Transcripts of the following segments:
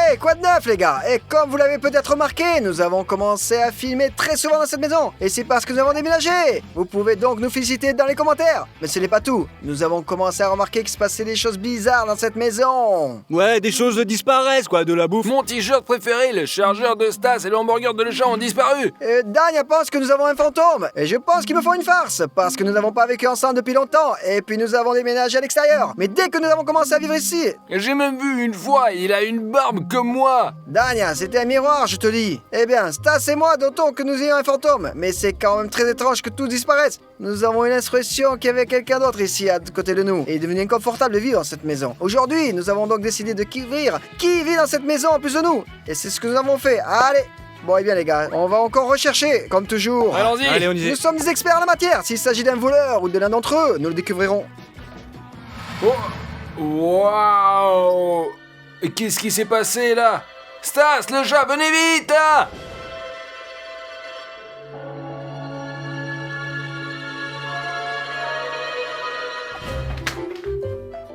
Hey, quoi de neuf les gars? Et comme vous l'avez peut-être remarqué, nous avons commencé à filmer très souvent dans cette maison. Et c'est parce que nous avons déménagé. Vous pouvez donc nous féliciter dans les commentaires. Mais ce n'est pas tout. Nous avons commencé à remarquer qu'il se passait des choses bizarres dans cette maison. Ouais, des choses disparaissent quoi, de la bouffe. Mon t-shirt préféré, le chargeur de Stas et le hamburger de Lechamp ont disparu. Dania pense que nous avons un fantôme. Et je pense qu'ils me font une farce. Parce que nous n'avons pas vécu ensemble depuis longtemps. Et puis nous avons déménagé à l'extérieur. Mais dès que nous avons commencé à vivre ici... J'ai même vu une fois, il a une barbe comme moi. Dania, c'était un miroir, je te dis. Eh bien, Stas et moi notons que nous ayons un fantôme. Mais c'est quand même très étrange que tout disparaisse. Nous avons une impression qu'il y avait quelqu'un d'autre ici à côté de nous. Et il est devenu inconfortable de vivre dans cette maison. Aujourd'hui, nous avons donc décidé de découvrir qui vit dans cette maison en plus de nous. Et c'est ce que nous avons fait. Allez. Bon, eh bien les gars, on va encore rechercher, comme toujours. Allons-y. Allez, on y est. Nous sommes des experts en la matière. S'il s'agit d'un voleur ou de l'un d'entre eux, nous le découvrirons. Oh. Waouh. Qu'est-ce qui s'est passé là? Stas, le chat, venez vite là.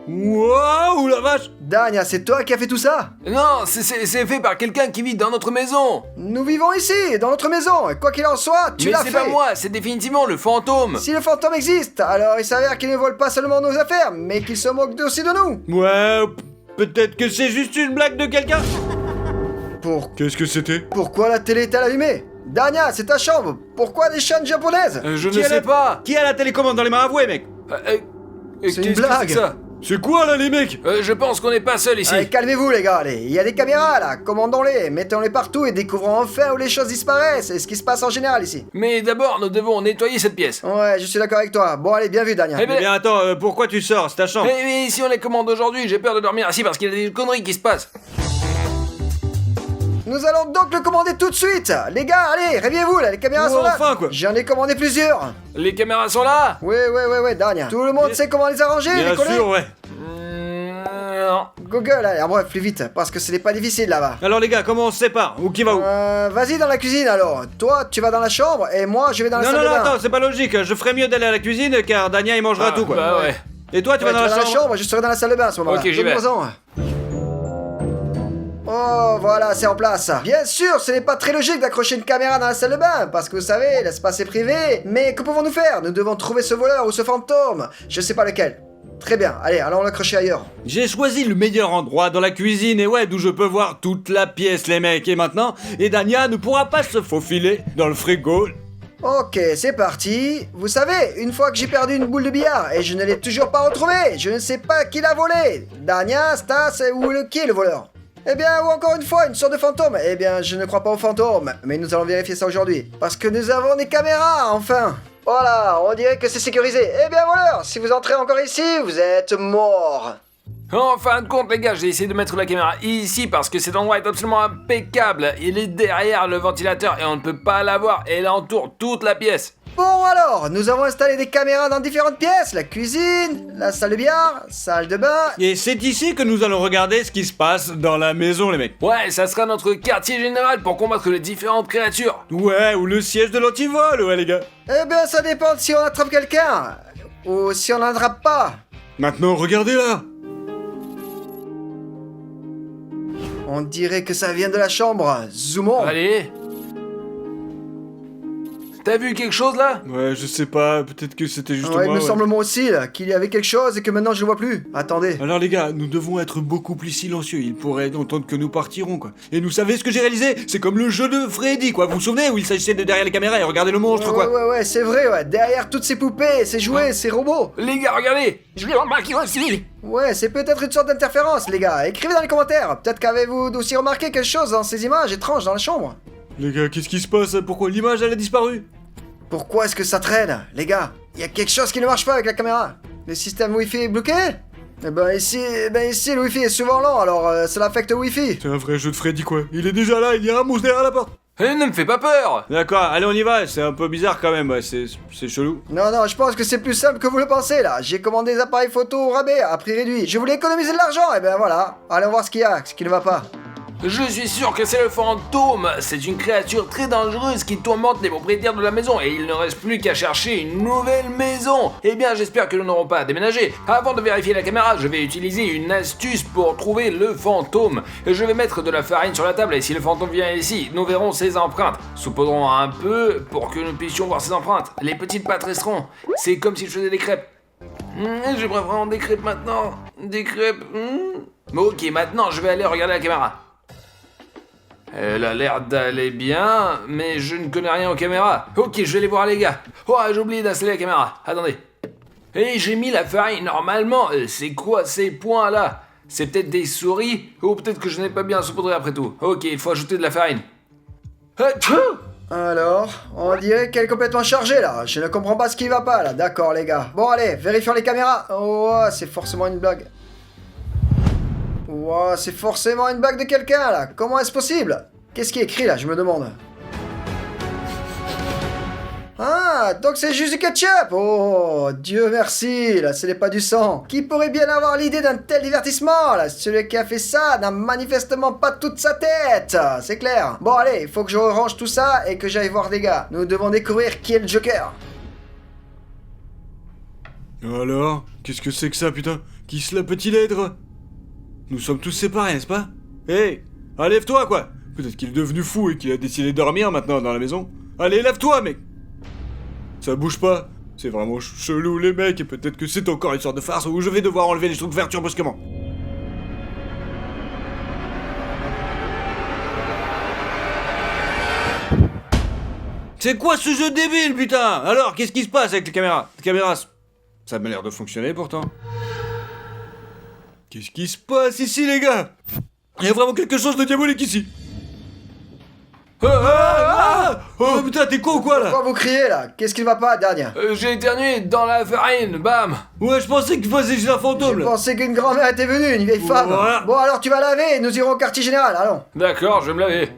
Waouh, la vache. Dania, c'est toi qui as fait tout ça? Non, c'est fait par quelqu'un qui vit dans notre maison. Nous vivons ici, dans notre maison. Et quoi qu'il en soit, tu Mais l'as c'est fait. pas moi, c'est définitivement le fantôme. Si le fantôme existe, alors il s'avère qu'il ne vole pas seulement nos affaires, mais qu'il se moque aussi de nous. Ouais, peut-être que c'est juste une blague de quelqu'un. Qu'est-ce que c'était? Pourquoi la télé est allumée? Dania, c'est ta chambre. Pourquoi des chaînes japonaises? Je Qui ne a sais la- pas. Qui a la télécommande dans les mains? Avouez, mec. Qu'est-ce une que blague. c'est que ça? C'est quoi là, les mecs? Je pense qu'on n'est pas seul ici. Allez, calmez-vous les gars, allez. Il y a des caméras là, commandons-les, mettons-les partout et découvrons enfin où les choses disparaissent et ce qui se passe en général ici. Mais d'abord, nous devons nettoyer cette pièce. Ouais, je suis d'accord avec toi. Bon, allez, bien vu Dania. Eh ben- Eh bien, attends, pourquoi tu sors? C'est ta chambre. Mais si on les commande aujourd'hui, j'ai peur de dormir assis parce qu'il y a des conneries qui se passent. Nous allons donc le commander tout de suite. Les gars, allez, réveillez-vous là, les caméras Oh, sont là. enfin, quoi. J'en ai commandé plusieurs. Les caméras sont là? Ouais, Dania. Tout le monde Bien- sait comment les arranger, les Bien coller. sûr, ouais. Non. Google, allez, bref, plus vite, parce que ce n'est pas difficile là-bas. Alors les gars, comment on se sépare? Ou qui va où? Vas-y dans la cuisine alors. Toi, tu vas dans la chambre et moi, je vais dans la Non, salle non, de bain. attends, c'est pas logique. Je ferais mieux d'aller à la cuisine car Dania il mangera tout quoi. Bah ouais. Et toi, tu Ouais, vas dans la chambre? je serai dans la salle de bain à ce moment-là. Ok, j'y vais. Donne-moi-en. Oh, voilà, c'est en place. Bien sûr, ce n'est pas très logique d'accrocher une caméra dans la salle de bain, parce que vous savez, l'espace est privé. Mais que pouvons-nous faire? Nous devons trouver ce voleur ou ce fantôme. Je sais pas lequel. Très bien, allez, allons l'accrocher ailleurs. J'ai choisi le meilleur endroit dans la cuisine et ouais, d'où je peux voir toute la pièce les mecs. Et maintenant, Dania ne pourra pas se faufiler dans le frigo. Ok, c'est parti. Vous savez, une fois que j'ai perdu une boule de billard et je ne l'ai toujours pas retrouvée, je ne sais pas qui l'a volée. Dania, Stas ou qui est le voleur? Eh bien, ou encore une fois, une sorte de fantôme. Eh bien, je ne crois pas aux fantômes, mais nous allons vérifier ça aujourd'hui. Parce que nous avons des caméras, enfin. Voilà, on dirait que c'est sécurisé. Eh bien, voleur, si vous entrez encore ici, vous êtes mort. En fin de compte, les gars, j'ai essayé de mettre la caméra ici parce que cet endroit est absolument impeccable. Il est derrière le ventilateur et on ne peut pas la voir. Et elle entoure toute la pièce. Bon alors, nous avons installé des caméras dans différentes pièces. La cuisine, la salle de billard, salle de bain. Et c'est ici que nous allons regarder ce qui se passe dans la maison les mecs. Ouais, ça sera notre quartier général pour combattre les différentes créatures. Ouais, ou le siège de l'antivol, ouais les gars. Eh bien, ça dépend de si on attrape quelqu'un. Ou si on n'attrape pas. Maintenant, regardez là. On dirait que ça vient de la chambre. Zoomons. Allez. T'as vu quelque chose là? Ouais, je sais pas, peut-être que c'était juste Ouais, il moi. me ouais. semble moi aussi là, qu'il y avait quelque chose et que maintenant je le vois plus. Attendez. Alors les gars, nous devons être beaucoup plus silencieux, il pourrait entendre que nous partirons quoi. Et nous savez ce que j'ai réalisé? C'est comme le jeu de Freddy quoi, vous vous souvenez où il s'agissait de derrière les caméras et regarder le monstre quoi. Ouais, c'est vrai, ouais. Derrière toutes ces poupées, ces jouets, ces robots. Les gars, regardez. Je l'ai remarqué aussi. Ouais, c'est peut-être une sorte d'interférence, les gars. Écrivez dans les commentaires. Peut-être qu'avez-vous aussi remarqué quelque chose dans ces images étranges dans la chambre. Les gars, qu'est-ce qui se passe? Pourquoi l'image elle a disparu? Pourquoi est-ce que ça traîne, les gars? Il y a quelque chose qui ne marche pas avec la caméra. Le système Wi-Fi est bloqué? ici, le Wi-Fi est souvent lent, alors cela affecte le Wi-Fi. C'est un vrai jeu de Freddy quoi. Il est déjà là, il y a un monstre derrière la porte. Ne me fais pas peur. D'accord, allez on y va, c'est un peu bizarre quand même, ouais, c'est chelou. Non, je pense que c'est plus simple que vous le pensez, là. J'ai commandé des appareils photo au rabais, à prix réduit. Je voulais économiser de l'argent, et ben voilà. Allons voir ce qu'il y a, ce qui ne va pas. Je suis sûr que c'est le fantôme. C'est une créature très dangereuse qui tourmente les propriétaires de la maison et il ne reste plus qu'à chercher une nouvelle maison. Eh bien, j'espère que nous n'aurons pas à déménager. Avant de vérifier la caméra, je vais utiliser une astuce pour trouver le fantôme. Je vais mettre de la farine sur la table et si le fantôme vient ici, nous verrons ses empreintes. Saupoudrons un peu pour que nous puissions voir ses empreintes. Les petites pattes resteront. C'est comme si je faisais des crêpes. J'aimerais vraiment des crêpes maintenant. Des crêpes. Ok, maintenant je vais aller regarder la caméra. Elle a l'air d'aller bien, mais je ne connais rien aux caméras. Ok, je vais aller voir les gars. Oh, j'ai oublié d'installer la caméra. Attendez. Et j'ai mis la farine normalement. C'est quoi ces points là? C'est peut-être des souris? Ou peut-être que je n'ai pas bien saupoudré après tout. Ok, il faut ajouter de la farine. Alors, on dirait qu'elle est complètement chargée là. Je ne comprends pas ce qui va pas là. D'accord les gars. Bon allez, vérifions les caméras. Oh, c'est forcément une blague. Wow, c'est forcément une blague de quelqu'un là. Comment est-ce possible? Qu'est-ce qui est écrit là, je me demande. Ah, donc c'est juste du ketchup. Oh, Dieu merci, là ce n'est pas du sang. Qui pourrait bien avoir l'idée d'un tel divertissement là? Celui qui a fait ça n'a manifestement pas toute sa tête. C'est clair. Bon allez, il faut que je range tout ça et que j'aille voir des gars. Nous devons découvrir qui est le Joker. Alors, qu'est-ce que c'est que ça, putain? Qui se la petit lèdre? Nous sommes tous séparés, n'est-ce pas? Hé, lève-toi, quoi! Peut-être qu'il est devenu fou et qu'il a décidé de dormir maintenant dans la maison. Allez, lève-toi, mec! Ça bouge pas. C'est vraiment chelou, les mecs, et peut-être que c'est encore une sorte de farce où je vais devoir enlever les trucs d'ouverture brusquement. C'est quoi ce jeu débile, putain? Alors, qu'est-ce qui se passe avec les caméras? Les caméras, ça m'a l'air de fonctionner pourtant. Qu'est-ce qui se passe ici, les gars? Il y a vraiment quelque chose de diabolique ici. Oh putain, t'es con ou quoi là? Pourquoi vous criez là? Qu'est-ce qui ne va pas, dernier? J'ai éternué dans la farine, bam. Ouais, je pensais qu'il faisait juste un fantôme Je là. pensais qu'une grand-mère était venue, une vieille femme. Voilà. Bon alors tu vas laver et nous irons au quartier général, allons. D'accord, je vais me laver.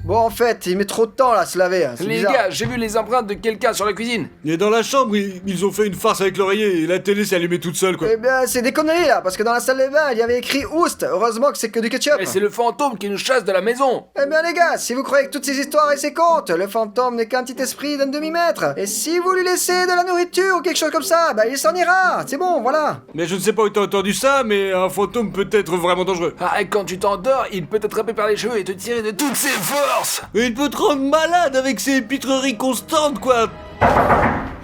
Bon en fait, il met trop de temps là à se laver, hein, c'est Les bizarre. gars, j'ai vu les empreintes de quelqu'un sur la cuisine. Et dans la chambre, ils ont fait une farce avec l'oreiller et la télé s'est allumée toute seule quoi. Eh bien c'est des conneries là, parce que dans la salle de bain il y avait écrit Oust, heureusement que c'est que du ketchup. Mais c'est le fantôme qui nous chasse de la maison. Eh bien les gars, si vous croyez que toutes ces histoires et ces contes, le fantôme n'est qu'un petit esprit d'un demi-mètre. Et si vous lui laissez de la nourriture ou quelque chose comme ça, bah il s'en ira, c'est bon, voilà. Mais je ne sais pas où t'as entendu ça, mais un fantôme peut être vraiment dangereux. Ah, et quand tu t'endors, il peut t'attraper par les cheveux et te tirer de toutes ses forces. Et il peut te rendre malade avec ses pitreries constantes quoi.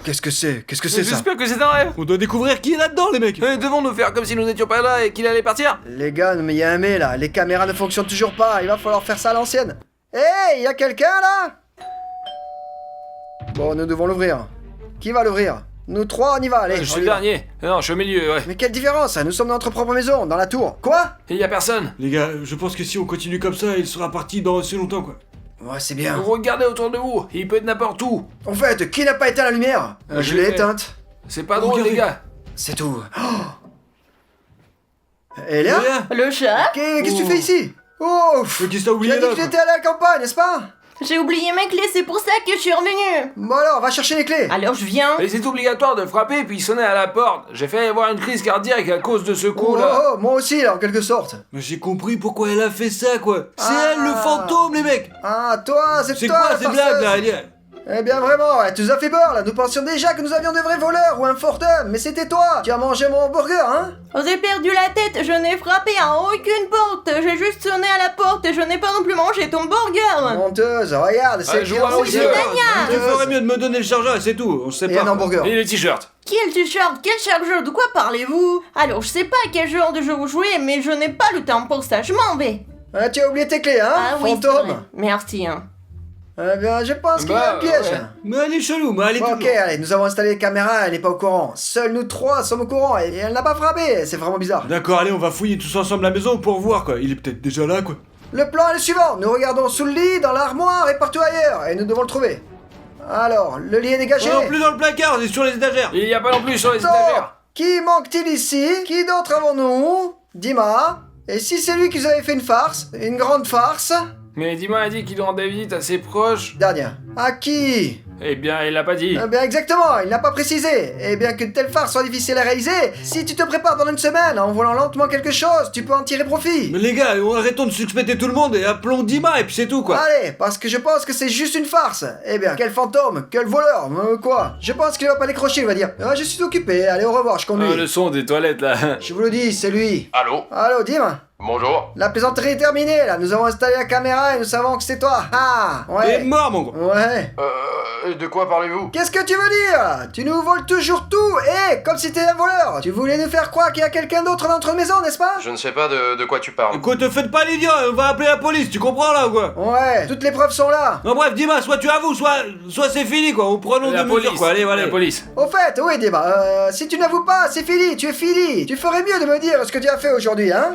Qu'est-ce que c'est? Qu'est-ce que c'est ça? J'espère que c'est un rêve. On doit découvrir qui est là-dedans les mecs. Devons-nous faire comme si nous n'étions pas là et qu'il allait partir? Les gars, mais il y a un mais là, les caméras ne fonctionnent toujours pas, il va falloir faire ça à l'ancienne. Hey, y a quelqu'un là? Bon, nous devons l'ouvrir. Qui va l'ouvrir? Nous trois, on y va, allez. Je on suis y le va. dernier. Non, je suis au milieu, ouais. Mais quelle différence, nous sommes dans notre propre maison, dans la tour. Quoi? Et y a personne. Les gars, je pense que si on continue comme ça, il sera parti dans si longtemps quoi. Ouais, c'est bien. Regardez autour de vous, il peut être n'importe où. En fait, qui n'a pas éteint la lumière? Je Je l'ai l'ai. éteinte. C'est pas drôle, Regardez. les gars. C'est tout. Oh. Elia? Le chat? Qu'est-ce que tu fais ici? Oh! Mais qu'est-ce que t'as Tu oublié as dit là que tu quoi? étais allé à la campagne, n'est-ce pas? J'ai oublié mes clés, c'est pour ça que je suis revenue. Bon alors, va chercher les clés. Alors je viens. Et c'est obligatoire de frapper puis sonner à la porte. J'ai failli avoir une crise cardiaque à cause de ce coup Oh, là. oh, moi aussi, là, en quelque sorte. Mais j'ai compris pourquoi elle a fait ça quoi. C'est Ah. elle le fantôme les mecs. Ah, toi, c'est C'est toi, quoi la ces farceuse. blagues là Elia? Eh bien vraiment, tu nous as fait peur là, nous pensions déjà que nous avions de vrais voleurs ou un fantôme, mais c'était toi. Tu as mangé mon hamburger, hein? J'ai perdu la tête, je n'ai frappé à aucune porte. J'ai juste sonné à la porte et je n'ai pas non plus mangé ton burger. Menteuse, regarde, c'est je vois écrit aussi, en Dania. rouge. Tu ferais mieux de me donner le chargeur et c'est tout, on se Et sépare. un hamburger. Et le t-shirt. Quel t-shirt? Quel chargeur? De quoi parlez-vous? Alors je sais pas à quel genre de jeu vous jouez, mais je n'ai pas le temps pour ça, je m'en vais. Ah, tu as oublié tes clés, hein? Ah oui, c'est Fantôme. vrai. Merci, hein. Eh bien, je pense qu'il y a un Bah, piège. ouais. Mais elle est chelou, mais elle est Bon, tout. ok, allez, nous avons installé les caméras, elle n'est pas au courant. Seuls nous trois sommes au courant et elle n'a pas frappé, c'est vraiment bizarre. D'accord, allez, on va fouiller tous ensemble la maison pour voir quoi. Il est peut-être déjà là quoi. Le plan est le suivant, nous regardons sous le lit, dans l'armoire et partout ailleurs, et nous devons le trouver. Alors, le lit est dégagé. Non plus dans le placard, c'est sur les étagères. Il y a pas non plus sur les Donc, étagères. qui manque-t-il ici? Qui d'autre avons-nous? Dima. Et si c'est lui qui nous avait fait une farce, une grande farce? Mais Dima a dit qu'il rendait visite à ses proches. Dernière. À qui? Eh bien, il l'a pas dit. Eh bien exactement, il n'a pas précisé. Et bien qu'une telle farce soit difficile à réaliser, si tu te prépares pendant une semaine en volant lentement quelque chose, tu peux en tirer profit. Mais les gars, arrêtons de suspecter tout le monde et appelons Dima et puis c'est tout quoi. Allez, parce que je pense que c'est juste une farce. Eh bien, quel fantôme, quel voleur, quoi. Je pense qu'il va pas décrocher, il va dire. Ah, je suis occupé, allez au revoir, je conduis. Le son des toilettes là. Je vous le dis, c'est lui. Allô? Allô, Dim. Bonjour. La plaisanterie est terminée, là. Nous avons installé la caméra et nous savons que c'est toi. Ah, T'es ouais. mort mon gros. Ouais. De quoi parlez-vous? Qu'est-ce que tu veux dire? Tu nous voles toujours tout, comme si t'étais un voleur. Tu voulais nous faire croire qu'il y a quelqu'un d'autre dans notre maison, n'est-ce pas? Je ne sais pas de quoi tu parles. Écoute, te faites pas l'idiot, on va appeler la police, tu comprends là ou quoi? Ouais, toutes les preuves sont là. Non bref, Dima, soit tu avoues, soit c'est fini quoi, ou prenons La des mesures police. quoi, allez, voilà. La police. Au fait, oui, Dima, si tu n'avoues pas, c'est fini, tu es fini. Tu ferais mieux de me dire ce que tu as fait aujourd'hui, hein?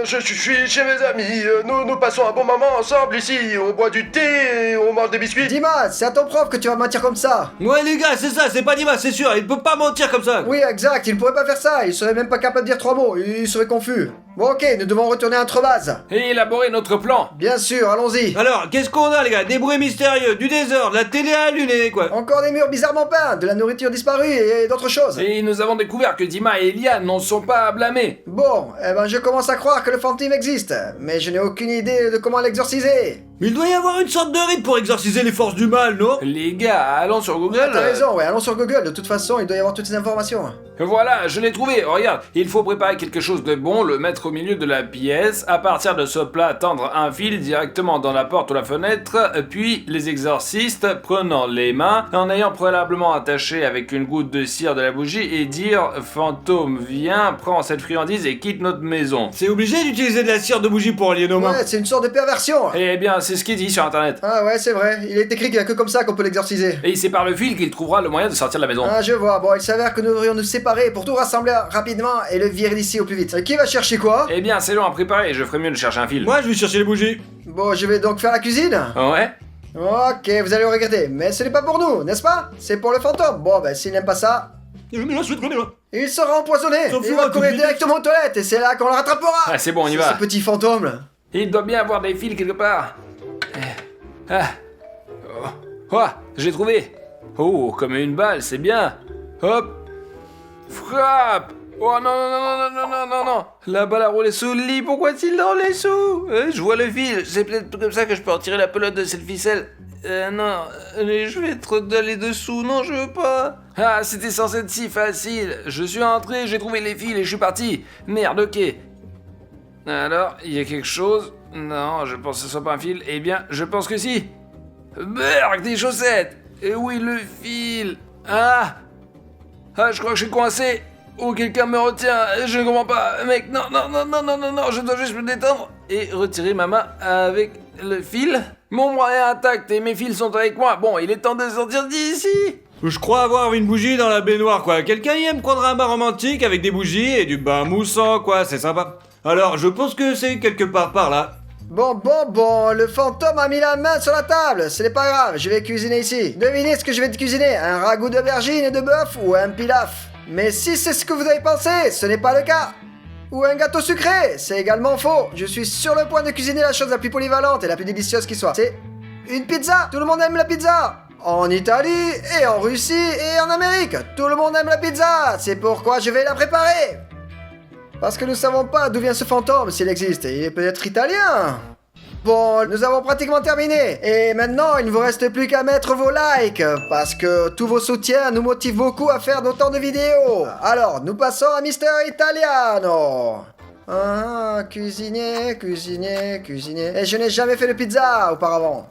Je suis chez mes amis. Nous passons un bon moment ensemble ici. On boit du thé et on mange des biscuits. Dima, c'est à ton prof que tu vas mentir comme ça. Ouais les gars, c'est ça, c'est pas Dima, c'est sûr, il peut pas mentir comme ça. Oui, exact, il pourrait pas faire ça, il serait même pas capable de dire 3 mots, il serait confus. Bon, ok, nous devons retourner à notre base. Et élaborer notre plan. Bien sûr, allons-y. Alors, qu'est-ce qu'on a les gars? Des bruits mystérieux, du désordre, la télé allumée quoi. Encore des murs bizarrement peints, de la nourriture disparue et d'autres choses. Et nous avons découvert que Dima et Eliane n'en sont pas blâmés. Bon, eh ben je commence à croire que le fantôme existe, mais je n'ai aucune idée de comment l'exorciser. Mais il doit y avoir une sorte de rite pour exorciser les forces du mal, non? Les gars, allons sur Google. T'as raison, ouais, allons sur Google, de toute façon, il doit y avoir toutes ces informations. Voilà, je l'ai trouvé. Regarde, il faut préparer quelque chose de bon, le mettre au milieu de la pièce. À partir de ce plat, tendre un fil directement dans la porte ou la fenêtre. Puis les exorcistes prenant les mains, en ayant préalablement attaché avec une goutte de cire de la bougie et dire fantôme viens, prends cette friandise et quitte notre maison. C'est obligé d'utiliser de la cire de bougie pour lier nos mains. Ouais, c'est une sorte de perversion. Eh bien, c'est ce qu'il dit sur internet. Ah ouais, c'est vrai, il est écrit qu'il y a que comme ça qu'on peut l'exorciser. Et c'est par le fil qu'il trouvera le moyen de sortir de la maison. Ah, je vois, bon, il s'avère que nous devrions nous séparer pour tout rassembler rapidement et le virer d'ici au plus vite. Qui va chercher quoi? Eh bien, c'est long à préparer, je ferais mieux de chercher un fil. Moi je vais chercher les bougies. Bon, je vais donc faire la cuisine. Ouais. Ok, vous allez le regretter, mais ce n'est pas pour nous, n'est-ce pas? C'est pour le fantôme. Bon, ben s'il n'aime pas ça, Je mets la suite, remets-la. il sera empoisonné. S'en fout, Il va tout courir vite. directement aux toilettes et c'est là qu'on le rattrapera. Ah, c'est bon, on y C'est va. ce petit fantôme là. Il doit bien avoir des fils quelque part. Ah. Oh, j'ai trouvé. Oh, comme une balle, c'est bien. Hop. Frappe. Oh non, non, non, non, non, non, non, non. La balle a roulé sous le lit, pourquoi est-il dans les sous? Je vois le fil, c'est peut-être comme ça que je peux en tirer la pelote de cette ficelle. Non, je vais trop d'aller dessous, non, je veux pas. Ah, c'était censé être si facile. Je suis entré, j'ai trouvé les fils et je suis parti. Merde, ok. Alors, il y a quelque chose? Non, je pense que ce soit pas un fil. Eh bien, je pense que si. Berk, des chaussettes. Et oui, le fil. Ah, je crois que je suis coincé. Oh, quelqu'un me retient. Je ne comprends pas. Mec, non, non, non, non, non, non, non. Je dois juste me détendre et retirer ma main avec le fil. Mon bras est intact et mes fils sont avec moi. Bon, il est temps de sortir d'ici. Je crois avoir une bougie dans la baignoire quoi. Quelqu'un y aime prendre un bain romantique avec des bougies et du bain moussant quoi, c'est sympa. Alors, je pense que c'est quelque part par là. Bon, le fantôme a mis la main sur la table. Ce n'est pas grave, je vais cuisiner ici. Devinez ce que je vais te cuisiner, un ragoût d'aubergine et de bœuf ou un pilaf. Mais si c'est ce que vous avez pensé, ce n'est pas le cas. Ou un gâteau sucré, c'est également faux. Je suis sur le point de cuisiner la chose la plus polyvalente et la plus délicieuse qui soit. C'est une pizza. Tout le monde aime la pizza. En Italie et en Russie et en Amérique, tout le monde aime la pizza. C'est pourquoi je vais la préparer. Parce que nous savons pas d'où vient ce fantôme, s'il existe. Il est peut-être italien. Bon, nous avons pratiquement terminé. Et maintenant, il ne vous reste plus qu'à mettre vos likes. Parce que tous vos soutiens nous motivent beaucoup à faire d'autant de vidéos. Alors, nous passons à Mister Italiano. Cuisinier. Et je n'ai jamais fait de pizza auparavant.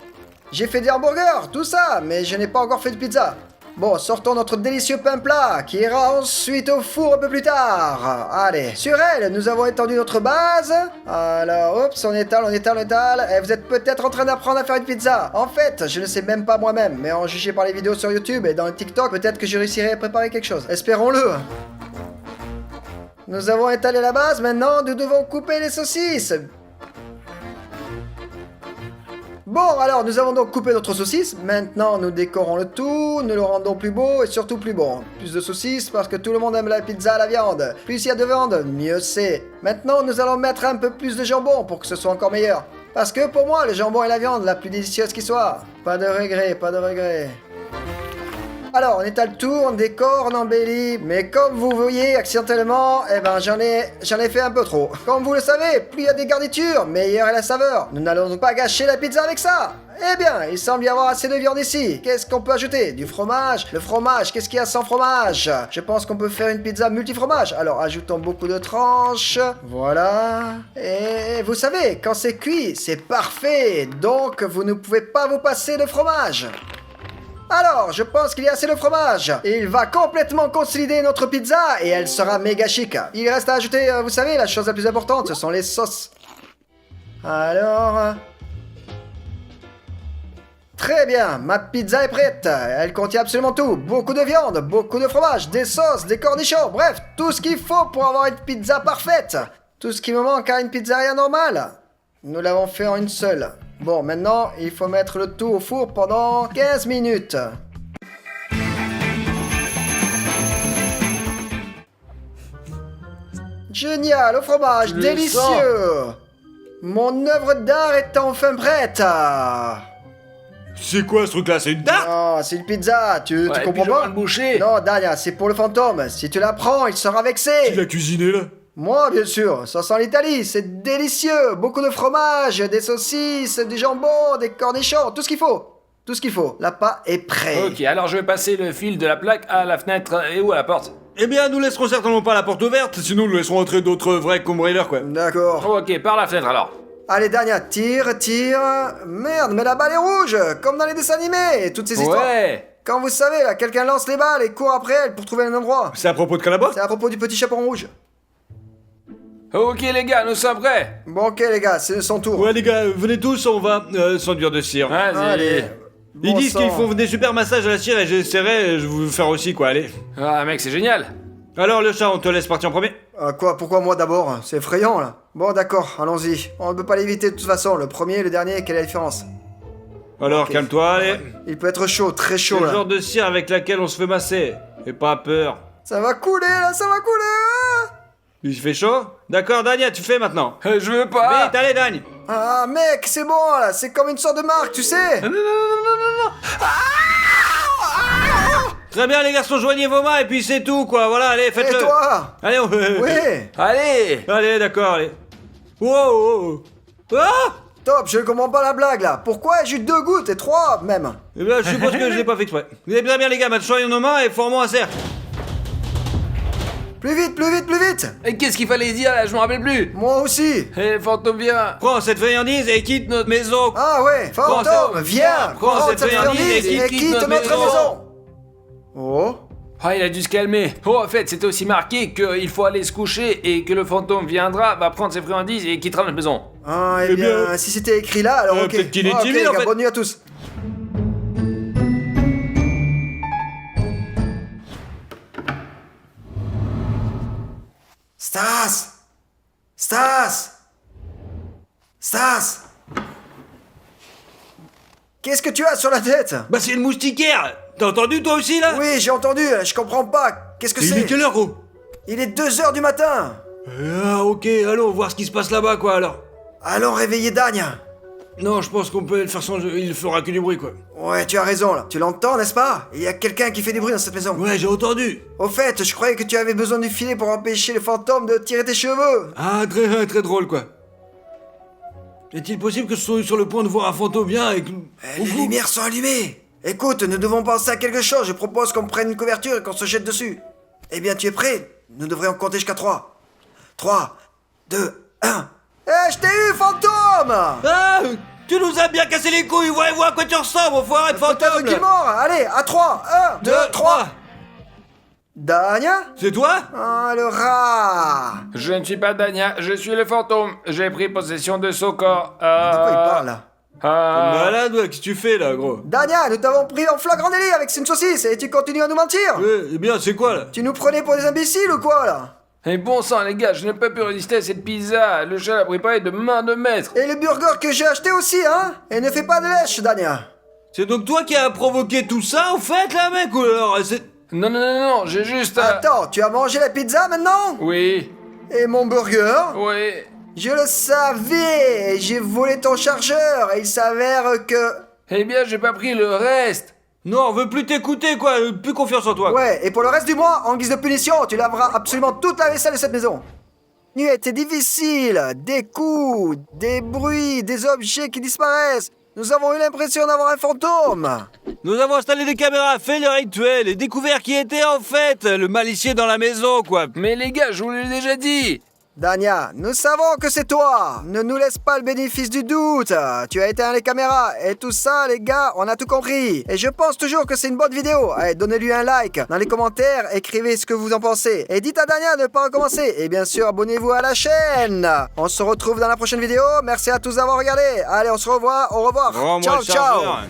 J'ai fait des hamburgers, tout ça, mais je n'ai pas encore fait de pizza. Bon, sortons notre délicieux pain plat, qui ira ensuite au four un peu plus tard. Allez, sur elle, nous avons étendu notre base. Alors, oups, on étale. Et vous êtes peut-être en train d'apprendre à faire une pizza. En fait, je ne sais même pas moi-même, mais en juger par les vidéos sur YouTube et dans le TikTok, peut-être que je réussirai à préparer quelque chose. Espérons-le. Nous avons étalé la base, maintenant nous devons couper les saucisses. Bon, alors nous avons donc coupé notre saucisse, maintenant nous décorons le tout, nous le rendons plus beau et surtout plus bon. Plus de saucisses parce que tout le monde aime la pizza à la viande. Plus il y a de viande, mieux c'est. Maintenant nous allons mettre un peu plus de jambon pour que ce soit encore meilleur. Parce que pour moi, le jambon est la viande la plus délicieuse qui soit. Pas de regret, pas de regret. Alors, on étale tout, on décore, on embellit, mais comme vous voyez accidentellement, eh ben j'en ai fait un peu trop. Comme vous le savez, plus il y a des garnitures, meilleure est la saveur. Nous n'allons donc pas gâcher la pizza avec ça. Eh bien, il semble y avoir assez de viande ici. Qu'est-ce qu'on peut ajouter? Du fromage? Le fromage, qu'est-ce qu'il y a sans fromage? Je pense qu'on peut faire une pizza multi-fromage. Alors, ajoutons beaucoup de tranches. Voilà. Et vous savez, quand c'est cuit, c'est parfait. Donc, vous ne pouvez pas vous passer de fromage. Alors, je pense qu'il y a assez de fromage. Il va complètement consolider notre pizza et elle sera méga chic. Il reste à ajouter, vous savez, la chose la plus importante, ce sont les sauces. Alors... Très bien, ma pizza est prête. Elle contient absolument tout. Beaucoup de viande, beaucoup de fromage, des sauces, des cornichons. Bref, tout ce qu'il faut pour avoir une pizza parfaite. Tout ce qui me manque à une pizzeria normale. Nous l'avons fait en une seule. Bon, maintenant, il faut mettre le tout au four pendant 15 minutes. Génial, au fromage, Je le délicieux. Mon œuvre d'art est enfin prête. C'est quoi ce truc-là? C'est une tarte? Non, c'est une pizza, tu Ouais, comprends puis je pas? vais le boucher. Non, Dania, c'est pour le fantôme. Si tu la prends, il sera Qui vexé. l'a cuisiné là? Moi, bien sûr, ça sent l'Italie, c'est délicieux. Beaucoup de fromage, des saucisses, du jambon, des cornichons, tout ce qu'il faut. Tout ce qu'il faut. L'appât est prêt. Ok, alors je vais passer le fil de la plaque à la fenêtre et ou à la porte. Eh bien, nous laisserons certainement pas la porte ouverte, sinon nous laisserons entrer d'autres vrais cambrioleurs quoi. D'accord. Ok, par la fenêtre alors. Allez, Dania, tire, tire. Merde, mais la balle est rouge, comme dans les dessins animés et toutes ces histoires. Ouais. Quand vous savez, là, quelqu'un lance les balles et court après elle pour trouver un endroit. C'est à propos de Calabosse? C'est à propos du petit chaperon rouge. Ok les gars, nous sommes prêts. Bon, ok, les gars, c'est son tour. Ouais les gars, venez tous, on va s'enduire de cire. Vas-y. Allez. Ils Bon disent sang. qu'ils font des super massages à la cire et j'essaierai, je vais vous faire aussi quoi, allez. Ah mec, c'est génial. Alors le chat, on te laisse partir en premier? Quoi, pourquoi moi d'abord? C'est effrayant, là. Bon, d'accord, allons-y. On ne peut pas l'éviter de toute façon. Le premier et le dernier, quelle est la différence? Alors Ok. calme-toi, allez. Il peut être chaud, très C'est chaud, le là. genre de cire avec laquelle on se fait masser. Et pas peur. Ça va couler, là, ça va couler. Il fait chaud? D'accord, Dania, tu fais maintenant. Je veux pas. Vite, allez, Dagne. Ah, mec, c'est bon, là. C'est comme une sorte de marque, tu sais. Très bien, les garçons, joignez vos mains et puis c'est tout, quoi. Voilà, allez, Et faites-le. toi? Allez, on... Oui. Allez. Allez, d'accord, allez. Wow, wow, wow. Ah! Top, je ne comprends pas la blague, là. Pourquoi j'ai eu 2 gouttes et 3, même? Eh bien, je suppose que je l'ai pas fait exprès. Vous êtes bien, bien, les gars, maintenant, soignons nos mains et formons un cercle. Plus vite, plus vite, plus vite. Et qu'est-ce qu'il fallait dire là? Je me rappelle plus. Moi aussi. Hé, fantôme, viens. Prends cette friandise et quitte notre maison. Ah ouais, fantôme, viens. Prends cette friandise et quitte notre maison. Oh. Ah, il a dû se calmer. Oh, en fait, c'était aussi marqué qu'il faut aller se coucher et que le fantôme viendra, va prendre ses friandises et quittera notre maison. Ah, eh Eh bien, bien, si c'était écrit là, alors ok. peut-être qu'il est Ah, ok, timide, les en gars, fait. bonne nuit à tous. Stas! Stas! Stas! Qu'est-ce que tu as sur la tête? Bah, c'est une moustiquaire. T'as entendu, toi aussi, là? Oui, j'ai entendu, je comprends pas. Qu'est-ce que Il est c'est? quelle heure, gros? Il est 2h du matin. Ah, ok, allons voir ce qui se passe là-bas, quoi, alors. Allons réveiller Dania. Non, je pense qu'on peut le faire sans... Il fera que du bruit, quoi. Ouais, tu as raison là. Tu l'entends, n'est-ce pas? Il y a quelqu'un qui fait du bruit dans cette maison. Ouais, j'ai entendu. Au fait, je croyais que tu avais besoin du filet pour empêcher le fantôme de tirer tes cheveux. Ah, très, très drôle, quoi. Est-il possible que je sois sur le point de voir un fantôme bien et que... Les lumières sont allumées. Écoute, nous devons penser à quelque chose. Je propose qu'on prenne une couverture et qu'on se jette dessus. Eh bien, tu es prêt? Nous devrions compter jusqu'à 3. 3, 2, 1. Eh, je t'ai eu, fantôme! Ah, tu nous as bien cassé les couilles. Ouais, à quoi tu ressembles, enfoiré de Peut-être fantôme, qu'il est là. mort. Allez, à 3. 1, 2, 3. Dania? C'est toi? Ah, le rat. Je ne suis pas Dania, je suis le fantôme. J'ai pris possession de son corps. De quoi il parle là? Malade, ouais, qu'est-ce que tu fais, là, gros? Dania, nous t'avons pris en flagrant délit avec une saucisse et tu continues à nous mentir. Ouais, eh bien, c'est quoi, là? Tu nous prenais pour des imbéciles ou quoi là? Et bon sang les gars, je n'ai pas pu résister à cette pizza. Le chat l'a préparée de main de maître. Et le burger que j'ai acheté aussi, hein? Et ne fais pas de lèche, Dania. C'est donc toi qui as provoqué tout ça, en fait, là, mec? Ou alors, c'est... Non, non, non, non, j'ai juste... Attends, tu as mangé la pizza maintenant? Oui, Et mon burger? oui. Je le savais. J'ai volé ton chargeur et il s'avère que... Eh bien, j'ai pas pris le reste. Non, on veut plus t'écouter, quoi. Plus confiance en toi. Ouais, et pour le reste du mois, en guise de punition, tu laveras absolument toute la vaisselle de cette maison. Nuit était difficile. Des coups, des bruits, des objets qui disparaissent. Nous avons eu l'impression d'avoir un fantôme. Nous avons installé des caméras, fait le rituel et découvert qui était en fait le malicieux dans la maison, quoi. Mais les gars, je vous l'ai déjà dit. Dania, nous savons que c'est toi. Ne nous laisse pas le bénéfice du doute. Tu as éteint les caméras et tout ça, les gars, on a tout compris. Et je pense toujours que c'est une bonne vidéo. Allez, donnez-lui un like. Dans les commentaires, écrivez ce que vous en pensez. Et dites à Dania de ne pas recommencer. Et bien sûr, abonnez-vous à la chaîne. On se retrouve dans la prochaine vidéo. Merci à tous d'avoir regardé. Allez, on se revoit. Au revoir. Rends-moi Ciao, le ciao. chargeur.